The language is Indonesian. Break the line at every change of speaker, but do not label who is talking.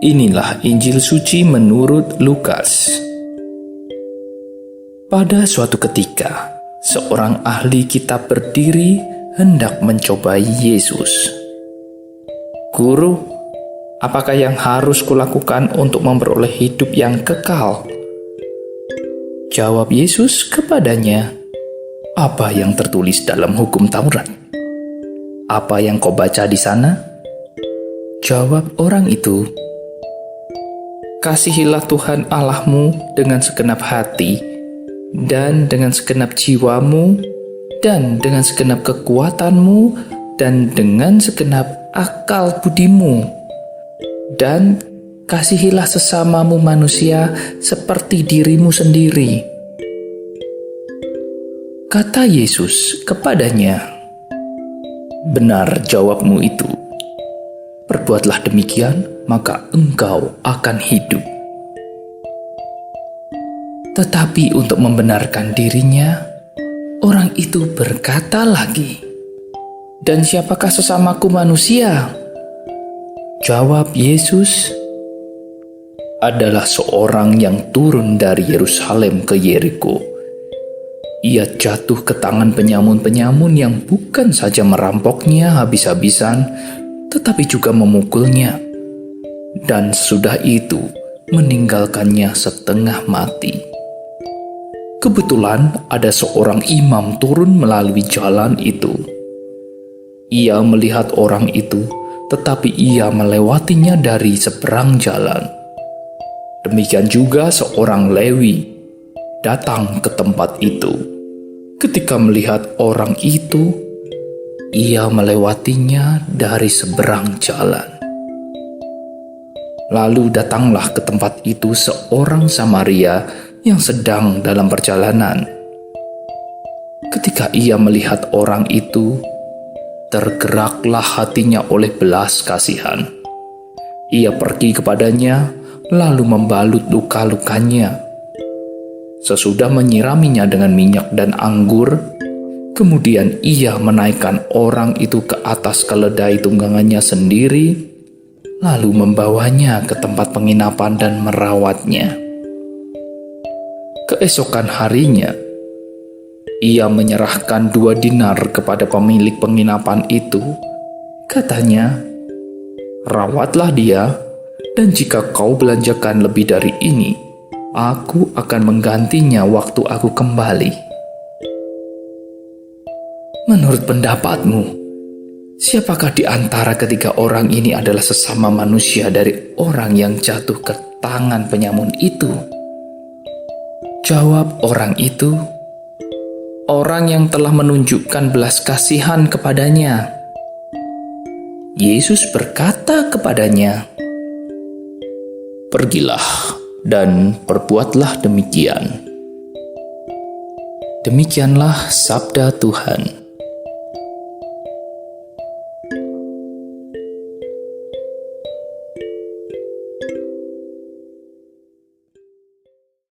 Inilah Injil suci menurut Lukas. Pada suatu ketika, seorang ahli kitab berdiri hendak mencobai Yesus. "Guru, apakah yang harus kulakukan untuk memperoleh hidup yang kekal?" Jawab Yesus kepadanya, "Apa yang tertulis dalam hukum Taurat? Apa yang kau baca di sana?" Jawab orang itu, "Kasihilah Tuhan Allahmu dengan segenap hati, dan dengan segenap jiwamu, dan dengan segenap kekuatanmu, dan dengan segenap akal budimu. Dan kasihilah sesamamu manusia seperti dirimu sendiri." Kata Yesus kepadanya, "Benar jawabmu itu. Perbuatlah demikian, maka engkau akan hidup." Tetapi untuk membenarkan dirinya, orang itu berkata lagi, "Dan siapakah sesamaku manusia?" Jawab Yesus, "Adalah seorang yang turun dari Yerusalem ke Yeriko. Ia jatuh ke tangan penyamun-penyamun yang bukan saja merampoknya habis-habisan, tetapi juga memukulnya. Dan sudah itu meninggalkannya setengah mati. Kebetulan ada seorang imam turun melalui jalan itu. Ia melihat orang itu, tetapi ia melewatinya dari seberang jalan. Demikian juga seorang Lewi datang ke tempat itu. Ketika melihat orang itu, ia melewatinya dari seberang jalan. Lalu datanglah ke tempat itu seorang Samaria yang sedang dalam perjalanan. Ketika ia melihat orang itu, tergeraklah hatinya oleh belas kasihan. Ia pergi kepadanya, lalu membalut luka-lukanya. Sesudah menyiraminya dengan minyak dan anggur, kemudian ia menaikkan orang itu ke atas keledai tunggangannya sendiri, lalu membawanya ke tempat penginapan dan merawatnya. Keesokan harinya, ia menyerahkan 2 dinar kepada pemilik penginapan itu. Katanya, "Rawatlah dia, dan jika kau belanjakan lebih dari ini, aku akan menggantinya waktu aku kembali." Menurut pendapatmu, siapakah di antara ketiga orang ini adalah sesama manusia dari orang yang jatuh ke tangan penyamun itu? Jawab orang itu, "Orang yang telah menunjukkan belas kasihan kepadanya." Yesus berkata kepadanya, "Pergilah dan perbuatlah demikian." Demikianlah sabda Tuhan.